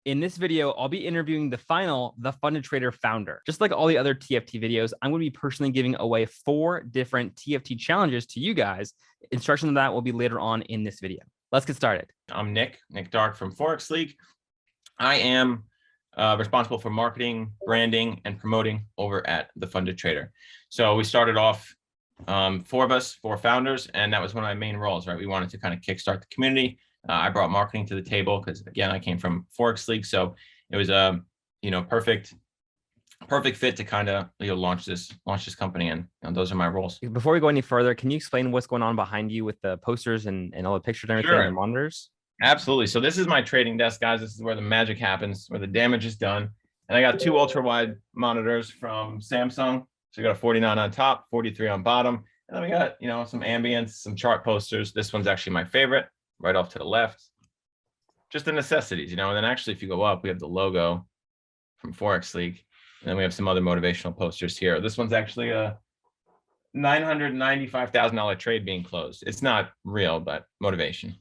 In this video, I'll be interviewing the Funded Trader founder. Just like all the other TFT videos, I'm going to be personally giving away 4 different TFT challenges to you guys. Instructions on that will be later on in this video. Let's get started. I'm Nick Darc from Forex League. I am responsible for marketing, branding, and promoting over at the Funded Trader. So we started off 4 of us, 4 founders, and that was one of my main roles, right? We wanted to kind of kickstart the community. I brought marketing to the table because, again, I came from Forex League, so it was a perfect fit to kind of launch this company, and those are my roles. Before we go any further, can you explain what's going on behind you with the posters and all the pictures and everything and the monitors? Absolutely. So this is my trading desk, guys. This is where the magic happens, where the damage is done. And I got 2 ultra wide monitors from Samsung. So we got a 49 on top, 43 on bottom, and then we got some ambience, some chart posters. This one's actually my favorite, right off to the left. Just the necessities, and then actually, if you go up, we have the logo from Forex League, and then we have some other motivational posters here. This one's actually a $995,000 trade being closed. It's not real, but motivation,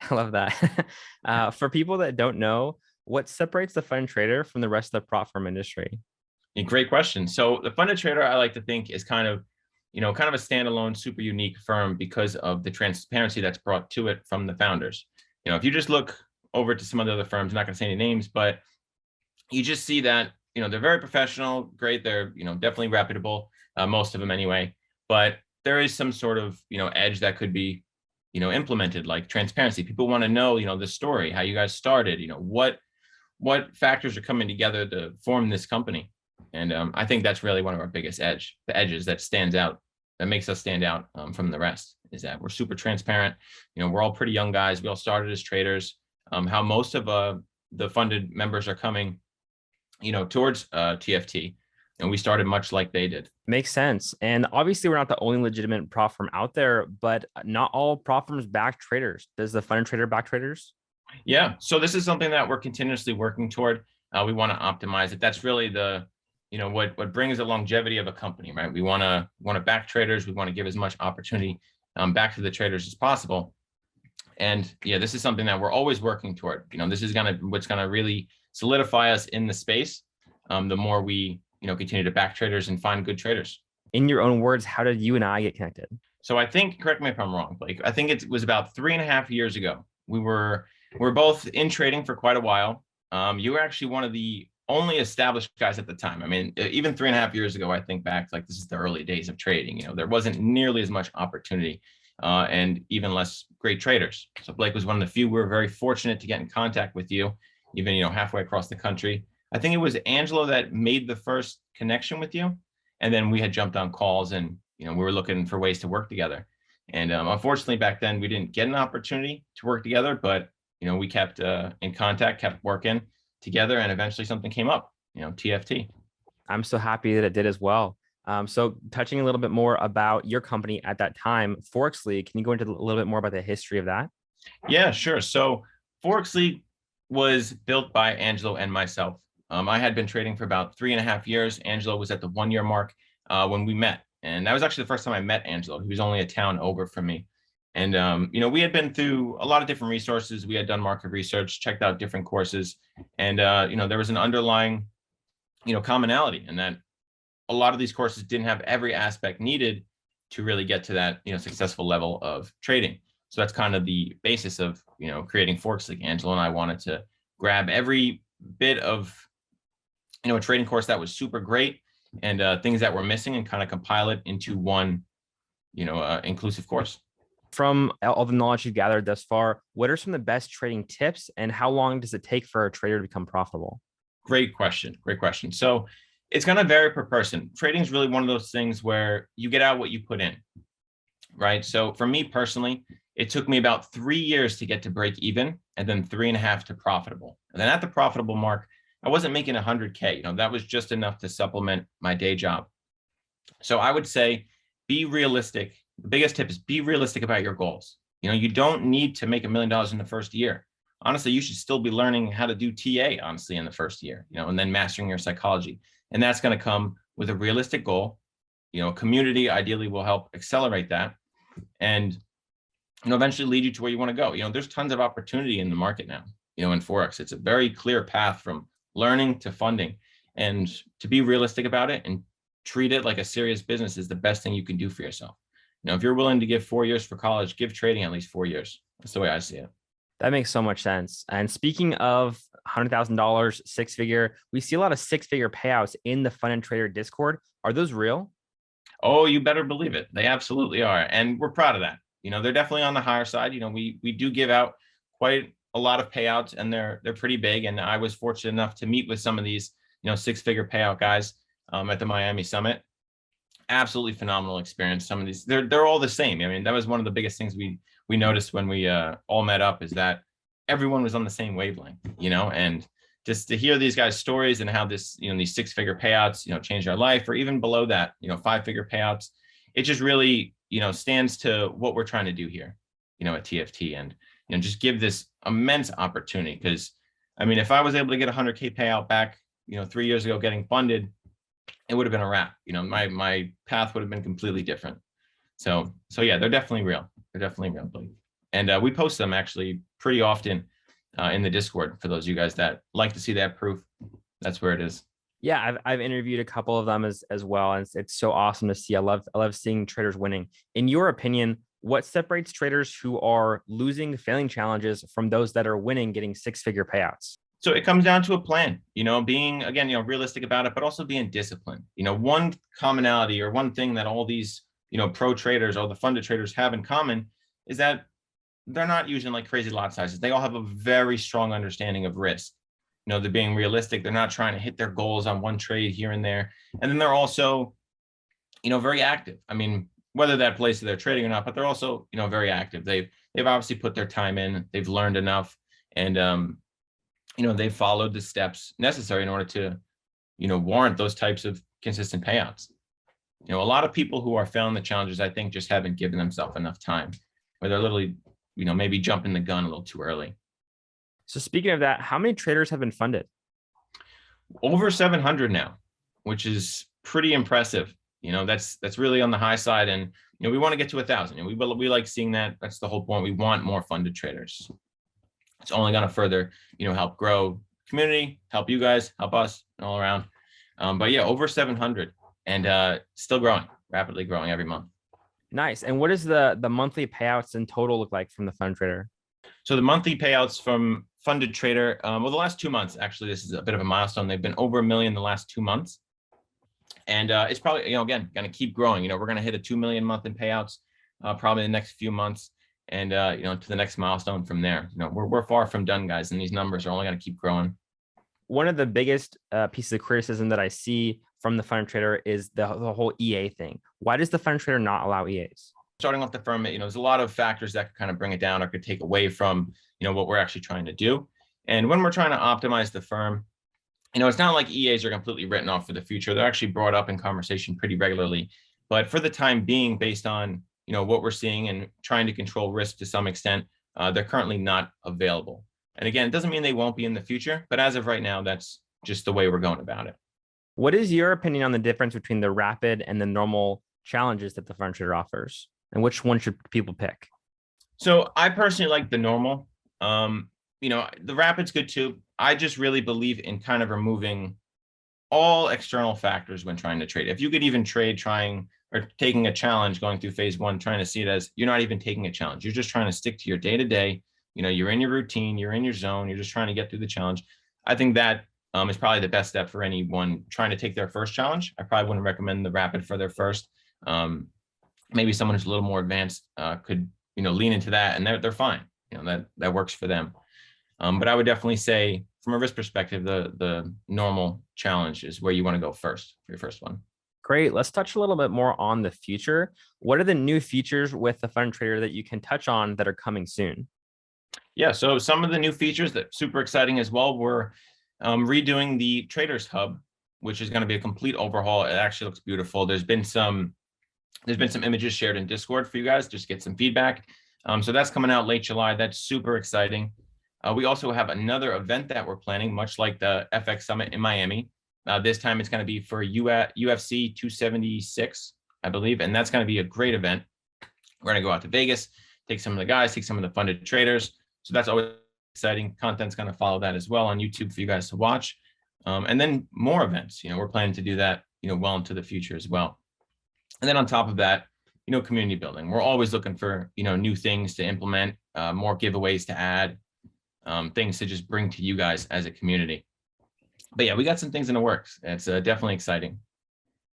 I love that. For people that don't know, what separates the fund trader from the rest of the prop firm industry? Great question. So the funded trader, I like to think, is kind of a standalone, super unique firm because of the transparency that's brought to it from the founders. If you just look over to some of the other firms, I'm not going to say any names, but you just see that, they're very professional, great. They're, definitely reputable, most of them anyway, but there is some sort of, edge that could be, implemented, like transparency. People want to know, the story, how you guys started, what factors are coming together to form this company. And I think that's really one of our biggest edges that stands out, that makes us stand out from the rest, is that we're super transparent. We're all pretty young guys. We all started as traders. How most of the funded members are coming, towards TFT, and we started much like they did. Makes sense. And obviously, we're not the only legitimate prop firm out there, but not all prop firms back traders. Does the funded trader back traders? Yeah. So this is something that we're continuously working toward. We want to optimize it. That's really the what brings the longevity of a company, right? We want to back traders. We want to give as much opportunity back to the traders as possible. And yeah, this is something that we're always working toward. This is what's gonna really solidify us in the space. The more we continue to back traders and find good traders. In your own words, how did you and I get connected? So I think, correct me if I'm wrong, Blake, I think it was about 3.5 years ago. We were both in trading for quite a while. You were actually one of the only established guys at the time. I mean, even 3.5 years ago, I think back, like, this is the early days of trading. There wasn't nearly as much opportunity and even less great traders. So Blake was one of the few. We were very fortunate to get in contact with you, even halfway across the country. I think it was Angelo that made the first connection with you, and then we had jumped on calls, and we were looking for ways to work together. And unfortunately, back then we didn't get an opportunity to work together, but we kept in contact, kept working together, and eventually something came up, TFT. I'm so happy that it did as well. So touching a little bit more about your company at that time, Forex League, can you go into a little bit more about the history of that? Yeah, sure. So Forex League was built by Angelo and myself. I had been trading for about 3.5 years. Angelo was at the 1-year mark when we met. And that was actually the first time I met Angelo. He was only a town over from me. And, we had been through a lot of different resources. We had done market research, checked out different courses. And, there was an underlying, commonality in that a lot of these courses didn't have every aspect needed to really get to that, successful level of trading. So that's kind of the basis of, creating Forex League. Angelo and I wanted to grab every bit of, a trading course that was super great and things that were missing and kind of compile it into one, inclusive course. From all the knowledge you've gathered thus far, what are some of the best trading tips, and how long does it take for a trader to become profitable? Great question. So it's going to vary per person. Trading is really one of those things where you get out what you put in, right? So for me personally, it took me about 3 years to get to break even, and then 3.5 to profitable. And then at the profitable mark, I wasn't making 100K. That was just enough to supplement my day job. So I would say be realistic. The biggest tip is be realistic about your goals. You don't need to make $1 million in the first year. Honestly, you should still be learning how to do TA, honestly, in the first year, and then mastering your psychology. And that's going to come with a realistic goal. Community ideally will help accelerate that and, eventually lead you to where you want to go. There's tons of opportunity in the market now. in Forex. It's a very clear path from learning to funding, and to be realistic about it and treat it like a serious business is the best thing you can do for yourself. If you're willing to give 4 years for college, give trading at least 4 years. That's the way I see it. That makes so much sense. And speaking of $100,000, six figure, we see a lot of six figure payouts in the Fun and Trader Discord. Are those real? Oh, you better believe it. They absolutely are. And we're proud of that. They're definitely on the higher side. We do give out quite a lot of payouts, and they're pretty big. And I was fortunate enough to meet with some of these, six-figure payout guys at the Miami Summit. Absolutely phenomenal experience. Some of these, they're all the same. I mean, that was one of the biggest things we noticed when we all met up, is that everyone was on the same wavelength, and just to hear these guys' stories and how this, these six-figure payouts, changed our life, or even below that, five-figure payouts. It just really, stands to what we're trying to do here, at TFT, and, just give this immense opportunity. Because, I mean, if I was able to get a 100K payout back, 3 years ago getting funded, it would have been a wrap. My path would have been completely different. So yeah, they're definitely real. They're definitely real. And we post them actually pretty often in the Discord for those of you guys that like to see that proof. That's where it is. Yeah, I've interviewed a couple of them as well, and it's so awesome to see. I love seeing traders winning. In your opinion, what separates traders who are losing, failing challenges from those that are winning, getting six-figure payouts? So it comes down to a plan, being, again, realistic about it, but also being disciplined. One commonality, or one thing that all these, pro traders or the funded traders have in common, is that they're not using like crazy lot sizes. They all have a very strong understanding of risk. They're being realistic. They're not trying to hit their goals on one trade here and there. And then they're also, very active. I mean, whether that plays to their trading or not, but they're also, very active. They've obviously put their time in. They've learned enough, and they've followed the steps necessary in order to, warrant those types of consistent payouts. A lot of people who are failing the challenges, I think, just haven't given themselves enough time, where they're literally, maybe jumping the gun a little too early. So speaking of that, how many traders have been funded? Over 700 now, which is pretty impressive. That's really on the high side, and we want to get to 1,000. And we like seeing that. That's the whole point. We want more funded traders. It's only going to further, help grow community, help you guys, help us, all around. But yeah, over 700, and still growing, rapidly growing every month. Nice. And what does the monthly payouts in total look like from the Fund Trader? So the monthly payouts from funded trader, the last 2 months, actually, this is a bit of a milestone. They've been over $1 million the last 2 months. And it's probably, again, going to keep growing. We're going to hit a 2 million month in payouts probably the next few months. And, to the next milestone from there. We're far from done, guys. And these numbers are only going to keep growing. One of the biggest pieces of criticism that I see from the Fund Trader is the whole EA thing. Why does the Fund Trader not allow EAs? Starting off the firm, there's a lot of factors that could kind of bring it down or could take away from, what we're actually trying to do. And when we're trying to optimize the firm, it's not like EAs are completely written off for the future. They're actually brought up in conversation pretty regularly. But for the time being, based on, what we're seeing and trying to control risk to some extent, they're currently not available. And again, it doesn't mean they won't be in the future, but as of right now, that's just the way we're going about it. What is your opinion on the difference between the rapid and the normal challenges that the Fund Trader offers? And which one should people pick? So I personally like the normal. The rapid's good too. I just really believe in kind of removing all external factors when trying to trade. If you could even trade trying or taking a challenge, going through phase one, trying to see it as you're not even taking a challenge. You're just trying to stick to your day-to-day. You're in your routine, you're in your zone, you're just trying to get through the challenge. I think that is probably the best step for anyone trying to take their first challenge. I probably wouldn't recommend the rapid for their first. Maybe someone who's a little more advanced could, lean into that, and they're fine. That works for them. But I would definitely say, from a risk perspective, the normal challenge is where you want to go first for your first one. Great. Let's touch a little bit more on the future. What are the new features with the Fund Trader that you can touch on that are coming soon? Yeah, so some of the new features that super exciting as well. We're redoing the Traders Hub, which is going to be a complete overhaul. It actually looks beautiful. There's been some images shared in Discord for you guys, just get some feedback. So that's coming out late July. That's super exciting. We also have another event that we're planning, much like the FX Summit in Miami. This time it's going to be for UFC 276, I believe, and that's going to be a great event. We're going to go out to Vegas, take some of the guys, take some of the funded traders. So that's always exciting content's going to follow that as well on YouTube for you guys to watch. And then more events, we're planning to do that, well into the future as well. And then on top of that, community building. We're always looking for, new things to implement, more giveaways to add, things to just bring to you guys as a community. But yeah, we got some things in the works. It's definitely exciting.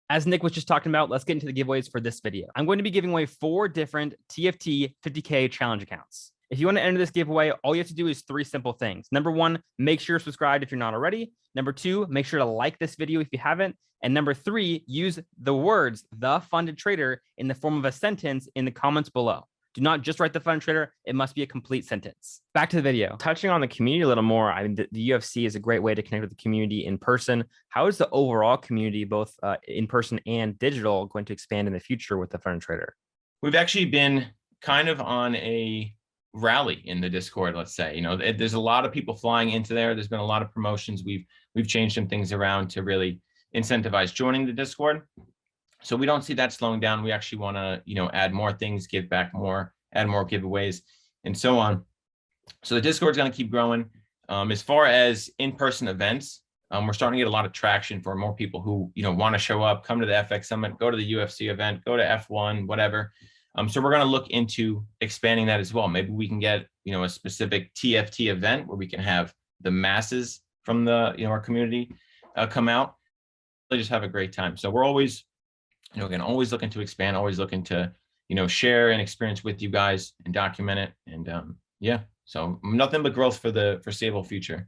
As Nick was just talking about, let's get into the giveaways for this video. I'm going to be giving away 4 different TFT 50K challenge accounts. If you want to enter this giveaway, all you have to do is 3 simple things. Number 1, make sure you're subscribed if you're not already. Number 2, make sure to like this video if you haven't. And number 3, use the words "the funded trader" in the form of a sentence in the comments below. Do not just write "the funded trader." It must be a complete sentence. Back to the video. Touching on the community a little more, I mean, the UFC is a great way to connect with the community in person. How is the overall community, both in person and digital, going to expand in the future with the funded trader? We've actually been kind of on a rally in the Discord, let's say. There's a lot of people flying into there. There's been a lot of promotions. We've changed some things around to really incentivize joining the Discord. So we don't see that slowing down. We actually want to, add more things, give back more, add more giveaways, and so on. So the Discord is going to keep growing. As far as in-person events, we're starting to get a lot of traction for more people who, want to show up, come to the FX Summit, go to the UFC event, go to F1, whatever. So we're going to look into expanding that as well. Maybe we can get, a specific TFT event where we can have the masses from the, our community come out. They just have a great time. So we're always, again, always looking to expand, always looking to, share an experience with you guys and document it. And yeah, so nothing but growth for the foreseeable future.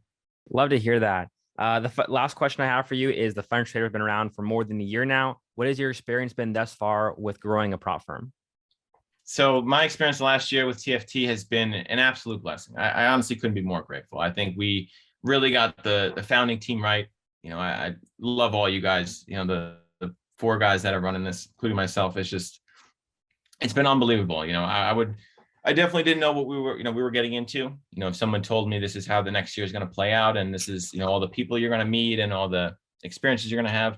Love to hear that. The last question I have for you is, the funded trader has been around for more than a year now. What has your experience been thus far with growing a prop firm? So my experience last year with TFT has been an absolute blessing. I honestly couldn't be more grateful. I think we really got the founding team right. I love all you guys, the 4 guys that are running this, including myself. It's been unbelievable. I definitely didn't know what we were getting into. If someone told me this is how the next year is going to play out, and this is, all the people you're going to meet and all the experiences you're going to have,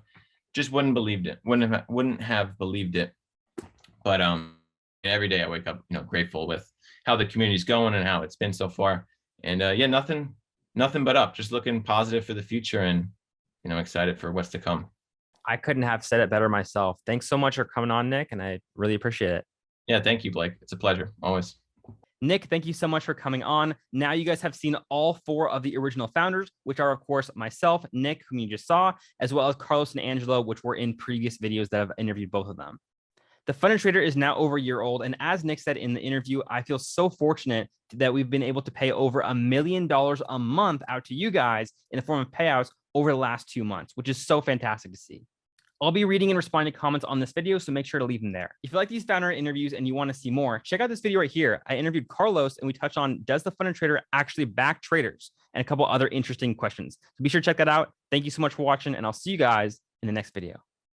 just wouldn't have believed it. But, every day I wake up, grateful with how the community's going and how it's been so far. And yeah, nothing but up, just looking positive for the future and, excited for what's to come. I couldn't have said it better myself. Thanks so much for coming on, Nick, and I really appreciate it. Yeah, thank you, Blake. It's a pleasure, always. Nick, thank you so much for coming on. Now you guys have seen all 4 of the original founders, which are, of course, myself, Nick, whom you just saw, as well as Carlos and Angelo, which were in previous videos that I've interviewed both of them. The funded trader is now over a year old. And as Nick said in the interview, I feel so fortunate that we've been able to pay over $1 million a month out to you guys in the form of payouts over the last 2 months, which is so fantastic to see. I'll be reading and responding to comments on this video, so make sure to leave them there. If you like these founder interviews and you want to see more, check out this video right here. I interviewed Carlos and we touched on, does the funded trader actually back traders, and a couple other interesting questions. So be sure to check that out. Thank you so much for watching, and I'll see you guys in the next video.